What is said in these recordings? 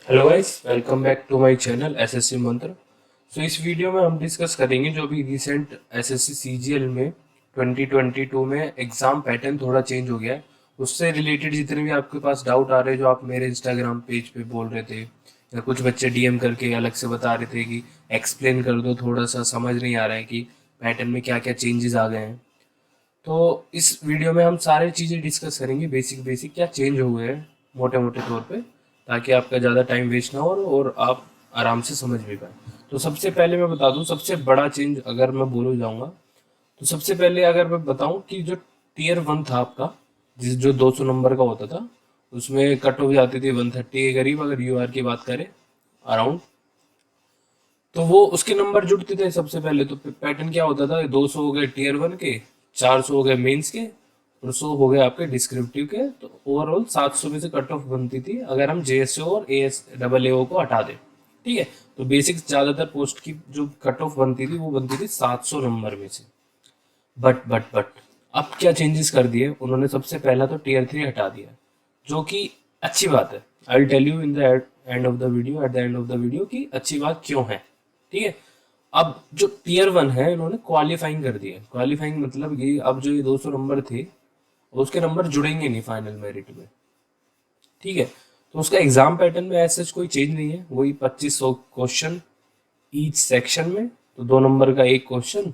Hello guys, welcome back to my channel SSC Mantra. इस video में हम डिस्कस करेंगे जो भी रिसेंट एसएससी सीजीएल में 2022 में एग्जाम पैटर्न थोड़ा चेंज हो गया है, उससे रिलेटेड जितने भी आपके पास डाउट आ रहे हैं जो आप मेरे इंस्टाग्राम पेज पे बोल रहे थे या कुछ बच्चे डीएम करके अलग से बता रहे थे कि एक्सप्लेन कर दो, थोड़ा सा समझ नहीं आ रहा है कि पैटर्न में क्या क्या चेंजेस आ गए हैं। तो इस वीडियो में हम सारी चीज़ें डिस्कस करेंगे, बेसिक बेसिक क्या चेंज हुए हैं मोटे मोटे तौर पे, ताकि आपका ज़्यादा टाइम वेस्ट ना हो और आप आराम से समझ भी पाए। तो सबसे पहले मैं बता दूं, सबसे बड़ा चेंज अगर मैं बोलूँ जाऊँगा तो सबसे पहले अगर मैं बताऊं कि जो टीयर वन था आपका, जिस जो 200 नंबर का होता था, उसमें कट ऑफ जाती थी 130 के करीब अगर यूआर की बात करें अराउंड। तो वो उसके नंबर जुड़ते थे सबसे पहले। तो पैटर्न क्या होता था, 200 हो गए टीयर वन के, 400 हो गए मेंस के और 100 हो गए आपके डिस्क्रिप्टिव के। तो ओवरऑल 700 में से कट ऑफ बनती थी अगर हम जेएसओ और एएस डबल एओ को हटा दें। ठीक है, तो बेसिक ज्यादातर पोस्ट की जो कट ऑफ बनती थी वो बनती थी 700 नंबर में से। बट अब क्या चेंजेस कर दिए उन्होंने, सबसे पहला तो टीयर थ्री हटा दिया, जो कि अच्छी बात है। I will tell you in the end of the video, at the end of the video कि अच्छी बात क्यों है। ठीक है, अब जो टीयर वन है इन्होंने क्वालिफाइंग कर दिया। क्वालिफाइंग मतलब कि अब जो ये 200 नंबर थे उसके नंबर जुड़ेंगे नहीं फाइनल मेरिट में। ठीक है, तो उसका एग्जाम पैटर्न में ऐसा कोई चेंज नहीं है, वही 2500 क्वेश्चन ईच सेक्शन में, तो 2 नंबर का एक क्वेश्चन,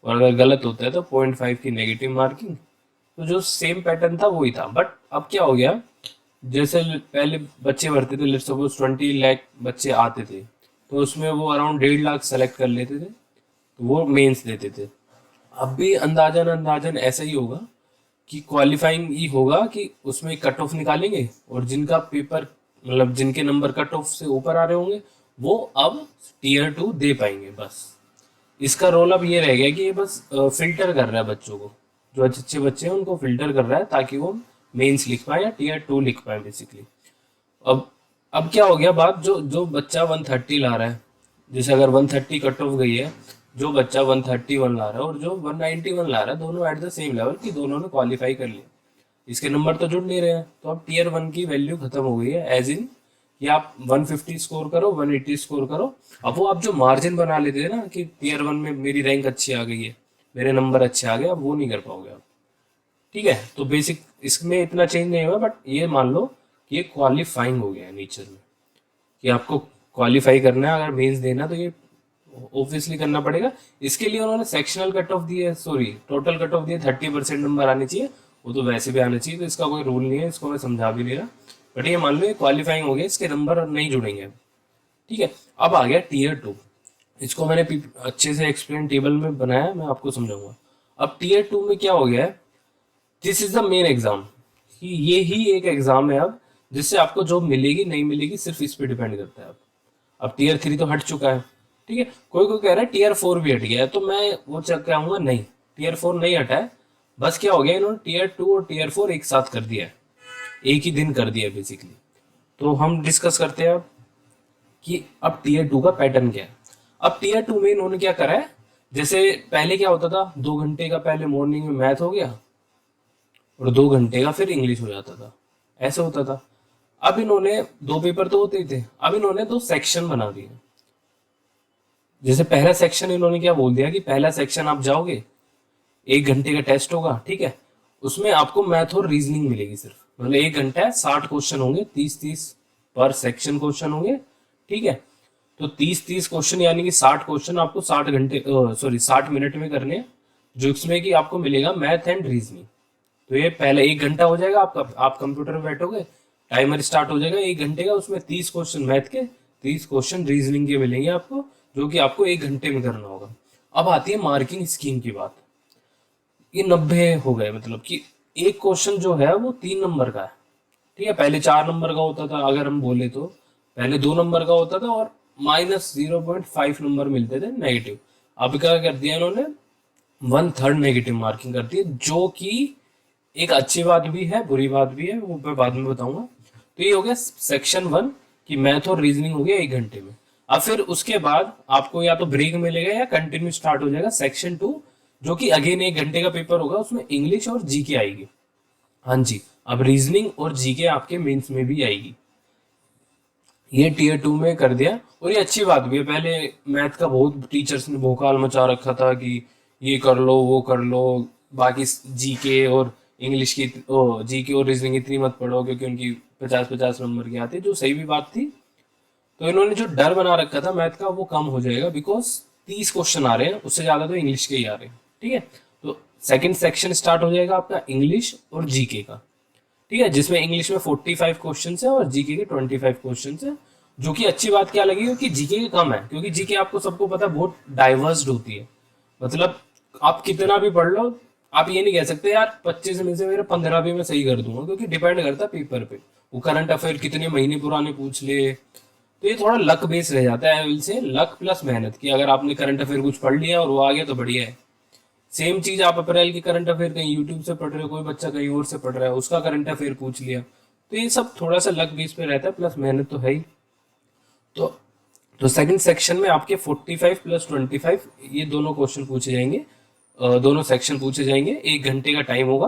और अगर गलत होता है तो 0.5 की नेगेटिव मार्किंग। तो जो सेम पैटर्न था वही था। बट अब क्या हो गया, जैसे पहले बच्चे भरते थे, लेट्स सपोज 20 लाख बच्चे आते थे, तो उसमें वो अराउंड 1.5 लाख सेलेक्ट कर लेते थे, तो वो मेंस देते थे। अब भी अंदाजन अंदाजन ऐसा ही होगा कि क्वालिफाइंग ही होगा कि उसमें कट ऑफ निकालेंगे और जिनका पेपर मतलब जिनके नंबर कट ऑफ से ऊपर आ रहे होंगे वो अब टीयर टू दे पाएंगे। बस इसका रोल अब ये रह गया कि ये बस फिल्टर कर रहा है बच्चों को, जो अच्छे अच्छे बच्चे हैं उनको फिल्टर कर रहा है ताकि वो मेंस लिख पाए या टीयर टू लिख पाए बेसिकली। अब अब क्या हो गया बात, जो जो बच्चा 130 ला रहा है, जैसे अगर 130 कट ऑफ गई है, जो बच्चा 131 ला रहा है और जो 191 ला रहा है, दोनों एट द सेम लेवल की, दोनों ने क्वालिफाई कर लिया, इसके नंबर तो जुड़ नहीं रहे हैं। तो अब टीयर वन की वैल्यू खत्म हो गई है, एज इन कि आप 150 स्कोर करो, 180 स्कोर करो। अब वो आप जो मार्जिन बना लेते थे ना कि टीयर वन में मेरी रैंक अच्छी आ गई है, मेरे नंबर अच्छे आ गए, अब वो नहीं कर पाओगे आप। ठीक है, तो बेसिक इसमें इतना चेंज नहीं हुआ, बट ये मान लो कि ये क्वालिफाइंग हो गया है नेचर में, कि आपको क्वालिफाई करना है, अगर मेंस देना तो ये ऑब्वियसली करना पड़ेगा। इसके लिए उन्होंने सेक्शनल कट ऑफ दिए, सॉरी टोटल कट ऑफ दिए, 30% नंबर आने चाहिए, वो तो वैसे भी आना चाहिए, तो इसका कोई रूल नहीं है, इसको मैं समझा भी नहीं रहा। बट ये मान लो ये क्वालिफाइंग हो गया, इसके नंबर नहीं जुड़ेंगे अब। ठीक है, अब आ गया टीयर टू। इसको मैंने अच्छे से एक्सप्लेन टेबल में बनाया, मैं आपको समझाऊंगा। अब टीयर टू में क्या हो गया है, this is the main exam, कि ये ही एक एग्जाम है अब, जिससे आपको जॉब मिलेगी नहीं मिलेगी सिर्फ इस पे डिपेंड करता है। अब टीयर थ्री तो हट चुका है। ठीक है, कोई कोई कह रहा है टीयर फोर भी हट गया है, तो मैं वो चेक कहूंगा नहीं, टीयर फोर नहीं हटा है। बस क्या हो गया, इन्होंने टीयर टू और टीयर फोर एक साथ कर दिया है, एक ही दिन कर दिया है बेसिकली। तो हम डिस्कस करते हैं अब कि अब टीयर टू का पैटर्न क्या है। अब टीयर टू में इन्होंने क्या करा है, जैसे पहले क्या होता था, 2 घंटे का पहले मॉर्निंग में मैथ हो गया और 2 घंटे का फिर इंग्लिश हो जाता था, ऐसे होता था। अब इन्होंने दो पेपर तो होते ही थे, अब इन्होंने दो सेक्शन बना दिए। जैसे पहला सेक्शन इन्होंने क्या बोल दिया कि पहला सेक्शन आप जाओगे, 1 घंटे का टेस्ट होगा। ठीक है, उसमें आपको मैथ और रीजनिंग मिलेगी सिर्फ, मतलब 1 घंटा है, 60 क्वेश्चन होंगे, 30-30 पर सेक्शन क्वेश्चन होंगे। ठीक है, तो 30-30 क्वेश्चन यानी कि 60 क्वेश्चन आपको 60 घंटे, सॉरी 60 मिनट में करने हैं, जो इसमें कि आपको मिलेगा मैथ एंड रीजनिंग। तो ये पहले 1 घंटा हो जाएगा आपका, आप कंप्यूटर में बैठोगे, टाइमर स्टार्ट हो जाएगा 1 घंटे का, उसमें 30 क्वेश्चन मैथ के, 30 क्वेश्चन रीजनिंग के मिलेंगे आपको, जो कि आपको 1 घंटे में करना होगा। अब आती है मार्किंग स्कीम की बात। ये 90 हो गए, मतलब कि एक क्वेश्चन जो है वो 3 नंबर का है। ठीक है, पहले 4 नंबर का होता था, अगर हम बोले तो पहले 2 नंबर का होता था और -0.5 नंबर मिलते थे नेगेटिव। अब क्या कर दिया इन्होंने, 1/3 नेगेटिव मार्किंग कर दी है, जो कि एक अच्छी बात भी है बुरी बात भी है, वो मैं बाद में बताऊंगा। तो ये हो गया सेक्शन वन, कि मैथ और रीजनिंग हो गया 1 घंटे में। अब फिर उसके बाद आपको या तो ब्रेक मिलेगा या कंटिन्यू स्टार्ट हो जाएगा सेक्शन टू, जो कि अगेन 1 घंटे का पेपर होगा, उसमें इंग्लिश और जीके आएगी। हाँ जी, अब रीजनिंग और जीके आपके मेंस में भी आएगी। ये टीयर 2 में कर दिया। और ये अच्छी बात भी है, पहले मैथ का बहुत टीचर्स ने भोकाल मचा रखा था कि ये कर लो वो कर लो, बाकी जीके और इंग्लिश की जीके और रीजनिंग इतनी मत पढ़ो क्योंकि उनकी 50-50 नंबर की आती, जो सही भी बात थी। तो इन्होंने जो डर बना रखा था मैथ का वो कम हो जाएगा, बिकॉज 30 क्वेश्चन आ रहे हैं, उससे ज़्यादा तो इंग्लिश के ही आ रहे हैं। ठीक है, तो सेकंड सेक्शन स्टार्ट हो जाएगा आपका इंग्लिश और जीके का। ठीक है, जिसमें इंग्लिश में 45 क्वेश्चन है और जीके के 25 क्वेश्चन है। जो कि अच्छी बात क्या लगी कि जीके के कम है, क्योंकि जीके आपको सबको पता है बहुत डाइवर्स्ड होती है। मतलब आप कितना भी पढ़ लो, आप ये नहीं कह सकते यार 25 में से मेरे 15 भी मैं सही कर दूंगा, क्योंकि डिपेंड करता है पेपर पे। वो करंट अफेयर कितने महीने पुराने पूछ ले, तो ये थोड़ा लक बेस रह जाता है। विल से लक प्लस मेहनत की, अगर आपने करंट अफेयर कुछ पढ़ लिया और वो आ गया तो बढ़िया है। सेम चीज आप अप्रैल की करंट अफेयर कहीं यूट्यूब से पढ़ रहे हो, कोई बच्चा कहीं और से पढ़ रहा है, उसका करंट अफेयर पूछ लिया, तो ये सब थोड़ा सा लक बेस पे रहता है, प्लस मेहनत तो है ही। तो तो सेकंड सेक्शन में आपके 45 प्लस 25 ये दोनों क्वेश्चन पूछे जाएंगे, दोनों सेक्शन पूछे जाएंगे, 1 घंटे का टाइम होगा।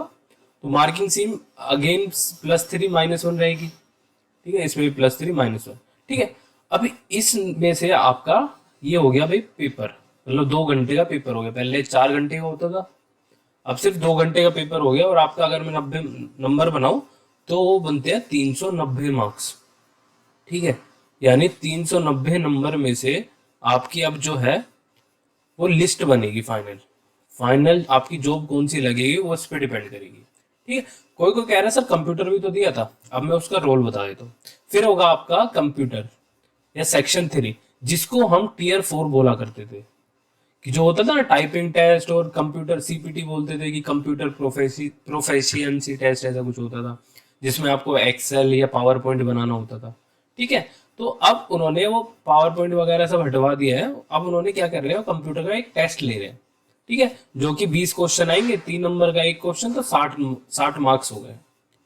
तो मार्किंग सीम अगेन +3 -1 रहेगी। ठीक है, इसमें भी +3 -1। ठीक है, अभी इसमें से आपका ये हो गया भाई पेपर, मतलब 2 घंटे का पेपर हो गया। पहले 4 घंटे का होता था, अब सिर्फ 2 घंटे का पेपर हो गया। और आपका अगर मैं 90 नंबर बनाऊं तो वो बनते हैं 390 मार्क्स। ठीक है, यानी 390 नंबर में से आपकी अब जो है वो लिस्ट बनेगी फाइनल। फाइनल आपकी जॉब कौन सी लगेगी वो उस पर डिपेंड करेगी। ठीक है, कोई कोई कह रहा है सर कंप्यूटर भी तो दिया था, अब मैं उसका रोल बता देता हूँ। फिर होगा आपका कंप्यूटर या सेक्शन 3, जिसको हम टीयर 4 बोला करते थे, कि जो होता था ना टाइपिंग टेस्ट, और कंप्यूटर सीपीटी बोलते थे कि कंप्यूटर प्रोफेशिएंसी टेस्ट, ऐसा कुछ होता था जिसमें आपको एक्सेल या पावर पॉइंट बनाना होता था। ठीक है, तो अब उन्होंने वो पावर पॉइंट वगैरह सब हटवा दिया है। अब उन्होंने क्या कर रहे हैं, कंप्यूटर का एक टेस्ट ले रहे हैं। ठीक है, जो कि 20 क्वेश्चन आएंगे, 3 नंबर का एक क्वेश्चन, तो 60 मार्क्स हो गए।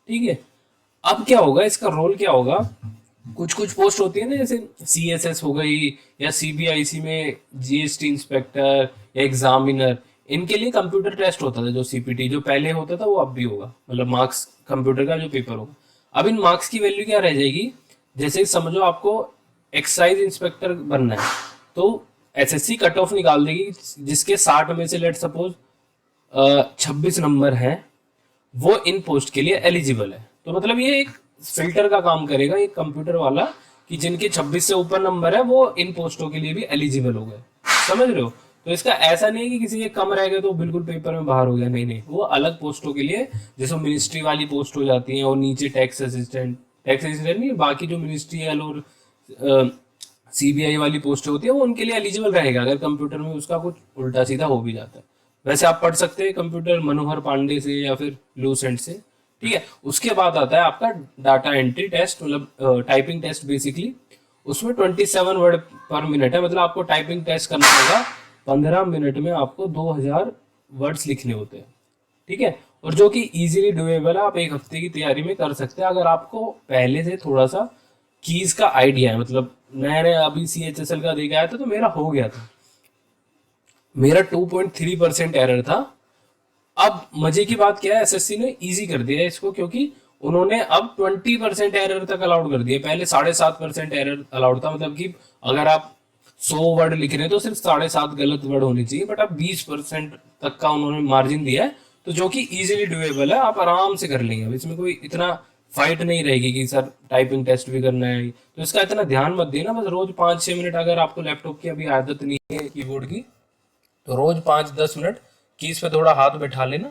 ठीक है, अब क्या होगा, इसका रोल क्या होगा, कुछ कुछ पोस्ट होती है ना, जैसे सीएसएस हो गई, या सीबीआईसी में जीएसटी इंस्पेक्टर या एग्जामिनर, इनके लिए कंप्यूटर टेस्ट होता था, जो सीपीटी जो पहले होता था वो अब भी होगा, मतलब मार्क्स कंप्यूटर का जो पेपर होगा। अब इन मार्क्स की वैल्यू क्या रह जाएगी, जैसे समझो आपको एक्साइज इंस्पेक्टर बनना है, तो एसएससी कट ऑफ निकाल देगी, जिसके 60 में से लेट सपोज 26 नंबर है, वो इन पोस्ट के लिए एलिजिबल है। तो मतलब ये एक फिल्टर का काम करेगा ये कंप्यूटर वाला, कि जिनके 26 से ऊपर नंबर है वो इन पोस्टों के लिए भी एलिजिबल हो गए। समझ रहे हो? तो इसका ऐसा नहीं है कि किसी के कम रह गए तो बिल्कुल पेपर में बाहर हो गया, नहीं नहीं, वो अलग पोस्टों के लिए, जैसे मिनिस्ट्री वाली पोस्ट हो जाती है, और नीचे टैक्स असिस्टेंट नहीं, बाकी जो मिनिस्ट्रियल और सीबीआई वाली पोस्ट होती है वो उनके लिए एलिजिबल रहेगा, अगर कंप्यूटर में उसका कुछ उल्टा सीधा हो भी जाता है। वैसे आप पढ़ सकते हैं कंप्यूटर मनोहर पांडे से या फिर लूसेंट से। ठीक है, उसके बाद आता है आपका डाटा एंट्री टेस्ट, मतलब टाइपिंग टेस्ट बेसिकली। उसमें 27 वर्ड पर मिनट है, मतलब आपको टाइपिंग टेस्ट करना होगा, 15 मिनट में आपको 2000 वर्ड्स लिखने होते हैं। ठीक है, और जो कि इजीली डुएबल है, आप 1 हफ्ते की तैयारी में कर सकते हैं, अगर आपको पहले से थोड़ा सा कीज का आइडिया है। मतलब नया नया अभी CHSL का देखा आया था, तो मेरा हो गया था, मेरा 2.3% एरर था। अब मजे की बात क्या है, एसएससी ने इजी कर दिया है इसको, क्योंकि उन्होंने अब 20% एरर तक अलाउड कर दिया। पहले 7.5% एरर अलाउड था, मतलब कि अगर आप 100 वर्ड लिख रहे हैं तो सिर्फ 7.5 गलत वर्ड होने चाहिए, बट अब 20% तक का उन्होंने मार्जिन दिया है, तो जो कि इजीली डुएबल है, आप आराम से कर लेंगे। अब इसमें कोई इतना फाइट नहीं रहेगी कि सर टाइपिंग टेस्ट भी करना है, तो इसका इतना ध्यान मत देना। बस रोज 5-6 मिनट, अगर आपको लैपटॉप की अभी आदत नहीं है कीबोर्ड की, तो रोज 5-10 मिनट कीज पे थोड़ा हाथ बैठा लेना।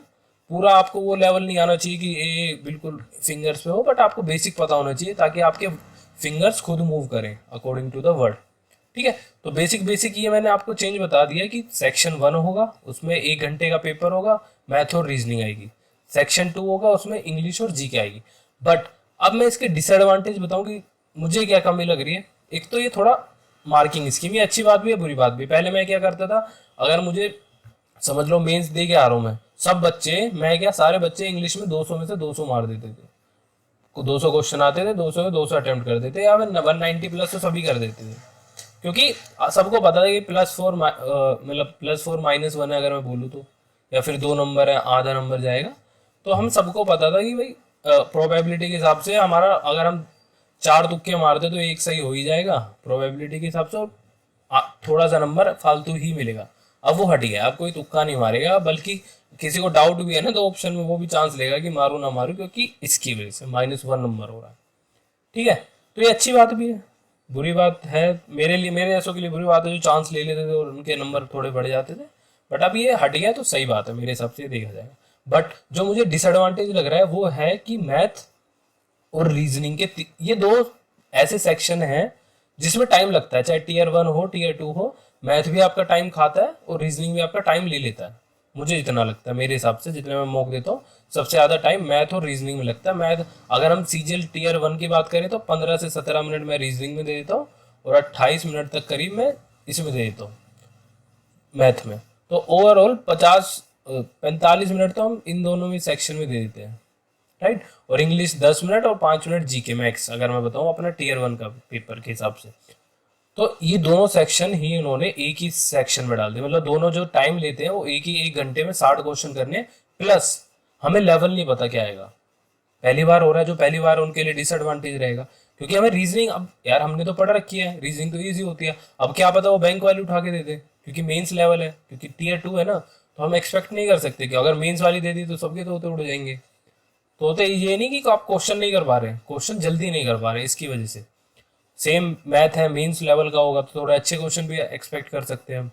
पूरा आपको वो लेवल नहीं आना चाहिए कि ये बिल्कुल फिंगर्स पे हो, बट आपको बेसिक पता होना चाहिए, ताकि आपके फिंगर्स खुद मूव करें अकॉर्डिंग टू द वर्ड। ठीक है, तो बेसिक बेसिक ये मैंने आपको चेंज बता दिया कि सेक्शन 1 होगा, उसमें 1 घंटे का पेपर होगा, मैथ और रीजनिंग आएगी। सेक्शन 2 होगा, उसमें इंग्लिश और जीके आएगी। बट अब मैं इसके डिसएडवांटेज बताऊं कि मुझे क्या कमी लग रही है। एक तो ये थोड़ा मार्किंग स्कीम, ये अच्छी बात भी है बुरी बात भी। पहले मैं क्या करता था, अगर मुझे समझ लो मेंस दे के आ रहा हूँ मैं, सब बच्चे, मैं क्या सारे बच्चे इंग्लिश में 200 में से 200 मार देते थे। 200 क्वेश्चन आते थे, 200 में 200 अटेम्प्ट कर देते, या फिर 190 प्लस तो सभी कर देते थे, क्योंकि सबको पता था कि +4 मतलब +4 -1 है अगर मैं बोलूँ तो, या फिर 2 नंबर है, आधा नंबर जाएगा। तो हम सबको पता था कि भाई प्रोबेबिलिटी के हिसाब से हमारा, अगर हम 4 तुक्के मारते तो एक सही हो ही जाएगा प्रोबेबिलिटी के हिसाब से, और थोड़ा सा नंबर फालतू ही मिलेगा। अब वो हट गया, अब कोई तुक्का नहीं मारेगा, बल्कि किसी को डाउट भी है ना तो ऑप्शन में वो भी चांस लेगा कि मारू ना मारू, क्योंकि इसकी वजह से -1 नंबर हो रहा है। ठीक है, तो ये अच्छी बात भी है, बुरी बात है मेरे लिए, मेरे जैसों के लिए बुरी बात है जो चांस ले लेते थे और उनके नंबर थोड़े बढ़ जाते थे। बट अब ये हट गया तो सही बात है मेरे हिसाब से, देखा जाएगा। बट जो मुझे डिसएडवांटेज लग रहा है वो है कि मैथ और रीजनिंग के ये दो ऐसे सेक्शन हैं जिसमें टाइम लगता है, चाहे टीयर 1 हो टीयर 2 हो, मैथ भी आपका टाइम खाता है और रीजनिंग भी आपका टाइम ले लेता है। मुझे जितना लगता है, मेरे हिसाब से जितने मैं मॉक देता हूँ, सबसे ज़्यादा टाइम मैथ और रीजनिंग में लगता है। मैथ अगर हम सीजीएल टीयर 1 की बात करें तो 15 से 17 मिनट मैं रीजनिंग में दे देता हूँ और 28 मिनट तक करीब मैं इसमें दे देता हूँ, मैथ में। तो ओवरऑल 45 मिनट तो हम इन दोनों में सेक्शन में दे देते हैं, राइट। और इंग्लिश 10 मिनट और 5 मिनट जीके मैक्स, अगर मैं बताऊँ अपना टीयर 1 का पेपर के हिसाब से। तो ये दोनों सेक्शन ही इन्होंने एक ही सेक्शन में डाल दिया, मतलब दोनों जो टाइम लेते हैं वो एक ही 1 घंटे में 60 क्वेश्चन करने, प्लस हमें लेवल नहीं पता क्या आएगा, पहली बार हो रहा है, जो पहली बार उनके लिए डिसएडवांटेज रहेगा, क्योंकि हमें रीजनिंग, अब यार हमने तो पढ़ रखी है, रीजनिंग तो ईजी होती है, अब क्या पता वो बैंक वाली उठा के दे दे, क्योंकि मेंस लेवल है, क्योंकि टीयर 2 है ना, तो हम एक्सपेक्ट नहीं कर सकते कि अगर मेंस वाली दे दी तो सबके तो उड़ जाएंगे। तो होते ये नहीं कि आप क्वेश्चन नहीं कर पा रहे, क्वेश्चन जल्दी नहीं कर पा रहे, इसकी वजह से। सेम मैथ है, मेंस लेवल का होगा तो थोड़े अच्छे क्वेश्चन भी एक्सपेक्ट कर सकते हैं हम।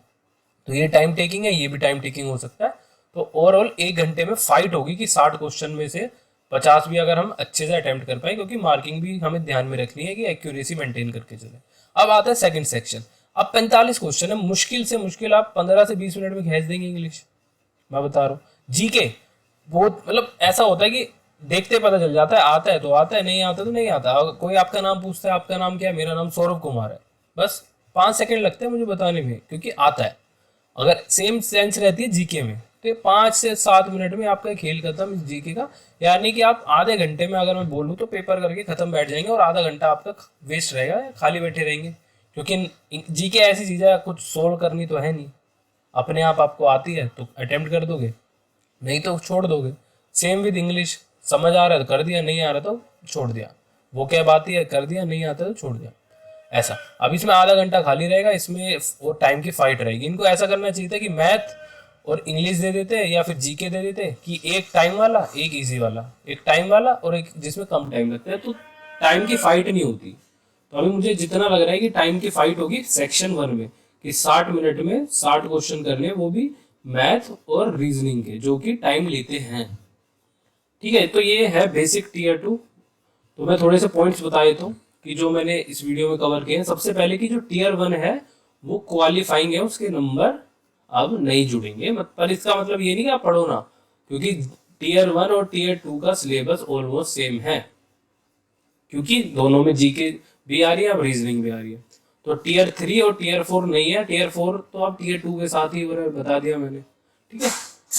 तो ये टाइम टेकिंग है, ये भी टाइम टेकिंग हो सकता है। तो ओवरऑल 1 घंटे में फाइट होगी कि 60 क्वेश्चन में से 50 भी अगर हम अच्छे से अटेम्प्ट कर पाए, क्योंकि मार्किंग भी हमें ध्यान में रखनी है कि एक्यूरेसी मेंटेन करके चले। अब आता है सेकंड सेक्शन। अब 45 क्वेश्चन है, मुश्किल से मुश्किल आप 15 से 20 मिनट में खींच देंगे इंग्लिश, मैं बता रहा हूँ। जीके बहुत, मतलब ऐसा होता है कि देखते पता चल जाता है, आता है तो आता है, नहीं आता तो नहीं आता। कोई आपका नाम पूछता है, आपका नाम क्या है, मेरा नाम सौरभ कुमार है, बस 5 सेकंड लगते हैं मुझे बताने में, क्योंकि आता है। अगर सेम सेंस रहती है जीके में तो ये 5 से 7 मिनट में आपका खेल खत्म इस जीके का। यानी कि आप आधे घंटे में, अगर मैं बोलूँ तो पेपर करके खत्म बैठ जाएंगे, और आधा घंटा आपका वेस्ट रहेगा, खाली बैठे रहेंगे, क्योंकि जीके ऐसी चीज़ है, कुछ सोल्व करनी तो है नहीं, अपने आप आपको आती है तो अटेम्प्ट कर दोगे, नहीं तो छोड़ दोगे। सेम विद इंग्लिश, समझ आ रहा है तो कर दिया, नहीं आ रहा तो छोड़ दिया, वो क्या बात है, कर दिया, नहीं आता तो छोड़ दिया, ऐसा। अब इसमें आधा घंटा खाली रहेगा, इसमें वो टाइम की फाइट रहेगी। इनको ऐसा करना चाहिए था कि मैथ और इंग्लिश दे देते या फिर जीके दे देते, कि एक टाइम वाला, एक इजी वाला, एक टाइम वाला और एक जिसमें कम टाइम लगता है, तो टाइम की फाइट नहीं होती। तो अभी मुझे जितना लग रहा है कि टाइम की फाइट होगी सेक्शन 1 में, कि 60 मिनट में 60 क्वेश्चन करने, वो भी मैथ और रीजनिंग के, जो कि टाइम लेते हैं। ठीक है, तो ये है बेसिक टीयर 2। तो मैं थोड़े से पॉइंट्स बता देता हूँ कि जो मैंने इस वीडियो में कवर किए हैं। सबसे पहले कि जो टीयर 1 है वो क्वालिफाइंग है, उसके नंबर अब नहीं जुड़ेंगे, पर इसका मतलब ये नहीं कि आप पढ़ो ना, क्योंकि टीयर 1 और टीयर 2 का सिलेबस ऑलमोस्ट सेम है, क्योंकि दोनों में जीके भी आ रही है, अब रीजनिंग भी आ रही है। तो टीयर 3 और टीयर 4 नहीं है, टीयर 4 तो अब टीयर 2 के साथ ही हो रहा है, बता दिया मैंने। ठीक है,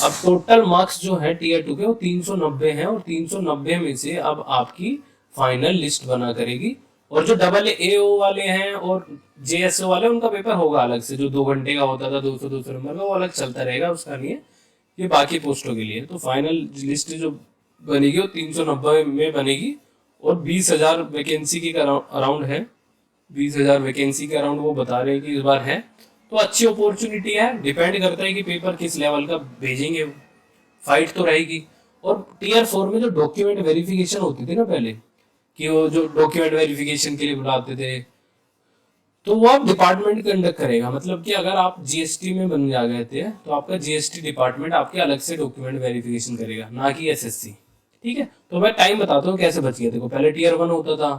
अब टोटल मार्क्स जो है टीयर 2 के वो 390 हैं, और 390 में से अब आपकी फाइनल लिस्ट बना करेगी। और जो AA वाले हैं और JSO वाले, उनका पेपर होगा अलग से, जो 2 घंटे का होता था 200 नंबर का, वो अलग चलता रहेगा, उसका नहीं है, ये बाकी पोस्टों के लिए। तो फाइनल लिस्ट जो बनेगी वो 390 में बनेगी, और 20,000 वैकेंसी की अराउंड है, 20,000 वैकेंसी के अराउंड वो बता रहे हैं कि इस बार है। तो अच्छी अपॉर्चुनिटी है, डिपेंड करता है कि पेपर किस लेवल का भेजेंगे, फाइट तो रहेगी। और टीयर 4 में जो डॉक्यूमेंट वेरिफिकेशन होती थी ना पहले, कि वो जो डॉक्यूमेंट वेरिफिकेशन के लिए बुलाते थे, तो वो आप डिपार्टमेंट कंडक्ट करेगा। मतलब कि अगर आप जीएसटी में बन जा गए थे तो आपका जीएसटी डिपार्टमेंट आपके अलग से डॉक्यूमेंट वेरिफिकेशन करेगा, ना कि एसएससी। ठीक है, तो मैं टाइम बताता हूँ कैसे बच गया। देखो, पहले टीयर 1 होता था,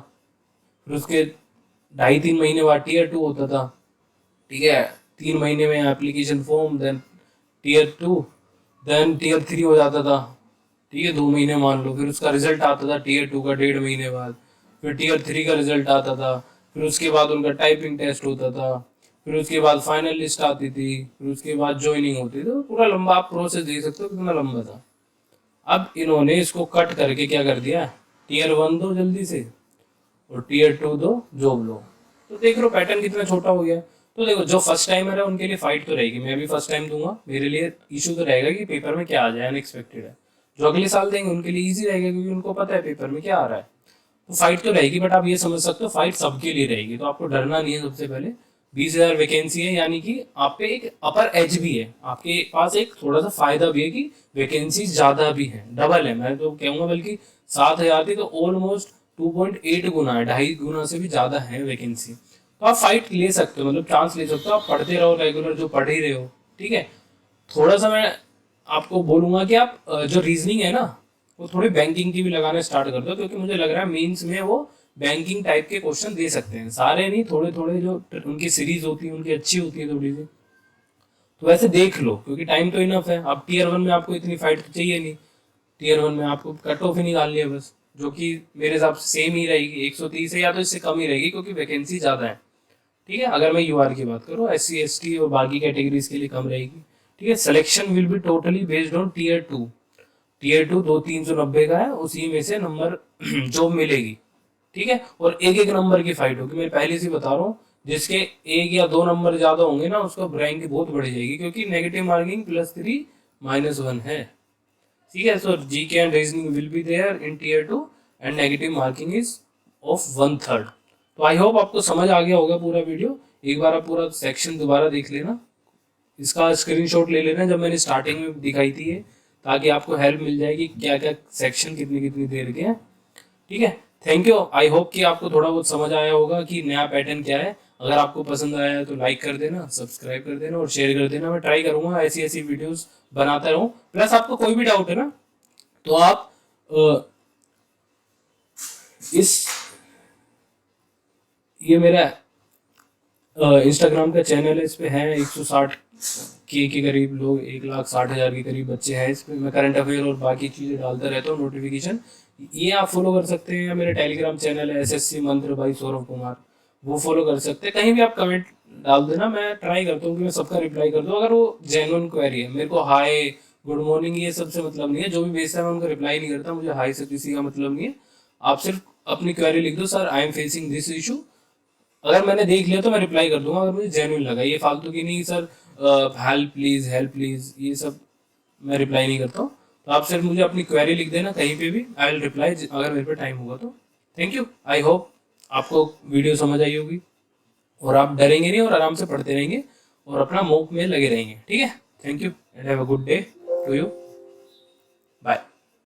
फिर उसके 2.5-3 महीने बाद टीयर 2 होता था। ठीक है, 3 महीने में application form, then tier 2, then tier 3 हो जाता था। ठीक है, 2 महीने मान लो, फिर उसका रिजल्ट आता था टीयर 2 का 1.5 महीने बाद, फिर टीयर 3 का रिजल्ट आता था, फिर उसके बाद उनका टाइपिंग टेस्ट होता था, फिर उसके बाद फाइनल लिस्ट आती थी, फिर उसके बाद ज्वाइनिंग होती थी। तो पूरा लंबा आप प्रोसेस देख सकते हो कितना लंबा था। अब इन्होंने इसको कट करके क्या कर दिया, टीयर 1 दो जल्दी से और टीयर 2 दो, जॉब लो। तो देख लो पैटर्न कितना छोटा हो गया। तो देखो, जो फर्स्ट टाइमर है उनके लिए फाइट तो रहेगी, मैं भी फर्स्ट टाइम दूंगा, मेरे लिए इशू तो रहेगा कि पेपर में क्या आ जाए, अनएक्सपेक्टेड है। जो अगले साल देंगे उनके लिए ईजी रहेगा, क्योंकि उनको पता है पेपर में क्या आ रहा है। तो फाइट तो रहेगी, बट आप ये समझ सकते हो फाइट सबके लिए रहेगी, तो आपको डरना नहीं है। सबसे पहले 20,000 वैकेंसी है, यानी कि आप पे एक अपर एज भी है, आपके पास एक थोड़ा सा फायदा भी है कि वैकेंसी ज्यादा भी है, डबल है, मैं तो कहूँगा बल्कि 7,000 थी तो ऑलमोस्ट 2.8 गुना है, 2.5 गुना से भी ज्यादा है वैकेंसी। तो आप फाइट ले सकते हो, मतलब चांस ले सकते हो, आप पढ़ते रहो रेगुलर, जो पढ़ ही रहे हो, ठीक है। थोड़ा सा मैं आपको बोलूंगा कि आप जो रीजनिंग है ना, वो थोड़ी बैंकिंग की भी लगाना स्टार्ट कर दो, क्योंकि मुझे लग रहा है मेंस में वो बैंकिंग टाइप के क्वेश्चन दे सकते हैं, सारे नहीं, थोड़े थोड़े जो उनकी सीरीज होती है उनकी अच्छी होती है थोड़ी सी, तो वैसे देख लो, क्योंकि टाइम तो इनफ है। अब टीयर 1 में आपको इतनी फाइट तो चाहिए नहीं, टीयर 1 में आपको कट ऑफ ही निकालनी है बस, जो कि मेरे हिसाब से सेम ही रहेगी, 130 है या तो इससे कम ही रहेगी, क्योंकि वैकेंसी ज़्यादा है, ठीक है। अगर मैं यूआर की बात करूँ, SC ST और बाकी कैटेगरीज के लिए कम रहेगी, ठीक है। Selection will be totally based on tier 2, tier 2 2,390 का है, उसी में से नंबर जॉब मिलेगी, ठीक है। और एक एक नंबर की फाइट होगी, मैं पहले से बता रहा हूँ, जिसके 1 या 2 नंबर ज्यादा होंगे ना, उसका रैंक बहुत बढ़ जाएगी, क्योंकि नेगेटिव मार्किंग +3 -1 है, ठीक है। So GK and reasoning will be there in tier 2 and negative marking is of 1/3। तो आई होप आपको समझ आ गया होगा पूरा वीडियो। एक बार आप पूरा सेक्शन दोबारा देख लेना, इसका स्क्रीनशॉट ले लेना जब मैंने स्टार्टिंग में दिखाई थी ये, ताकि आपको हेल्प मिल जाएगी क्या क्या सेक्शन कितनी कितनी देर के हैं, ठीक है। थैंक यू, आई होप कि आपको थोड़ा बहुत समझ आया होगा कि नया पैटर्न क्या है। अगर आपको पसंद आया है तो लाइक कर देना, सब्सक्राइब कर देना और शेयर कर देना। मैं ट्राई करूंगा ऐसी ऐसी वीडियोस बनाता रहूं। प्लस आपको कोई भी डाउट है ना, तो आप इस ये मेरा इंस्टाग्राम का चैनल है, इस पे है 160 के करीब लोग, 1,60,000 के करीब बच्चे हैं इस पे। मैं करंट अफेयर और बाकी चीज़ें डालता रहता हूँ, नोटिफिकेशन ये आप फॉलो कर सकते हैं। या मेरे टेलीग्राम चैनल है SSC मंत्र बाई सौरभ कुमार, वो फॉलो कर सकते हैं। कहीं भी आप कमेंट डाल देना, मैं ट्राई करता हूँ कि मैं सबका रिप्लाई कर दूँ, अगर वो जेन्युइन क्वेरी है। मेरे को हाय गुड मॉर्निंग ये सबसे मतलब नहीं है, जो भी भेजता है मैं उनको रिप्लाई नहीं करता, मुझे हाय से किसी का मतलब नहीं है। आप सिर्फ अपनी क्वेरी लिख दो, sir I am facing this issue, अगर मैंने देख लिया तो मैं रिप्लाई कर दूंगा, अगर मुझे जेन्युइन लगा। ये फालतू की नहीं सर हेल्प प्लीज ये सब मैं रिप्लाई नहीं करता हूँ। तो आप सिर्फ मुझे अपनी क्वेरी लिख देना कहीं पे भी, आई विल रिप्लाई अगर मेरे पे टाइम होगा तो। थैंक यू, आई होप आपको वीडियो समझ आई होगी और आप डरेंगे नहीं और आराम से पढ़ते रहेंगे और अपना मॉक में लगे रहेंगे, ठीक है। Thank you and have a good day to you.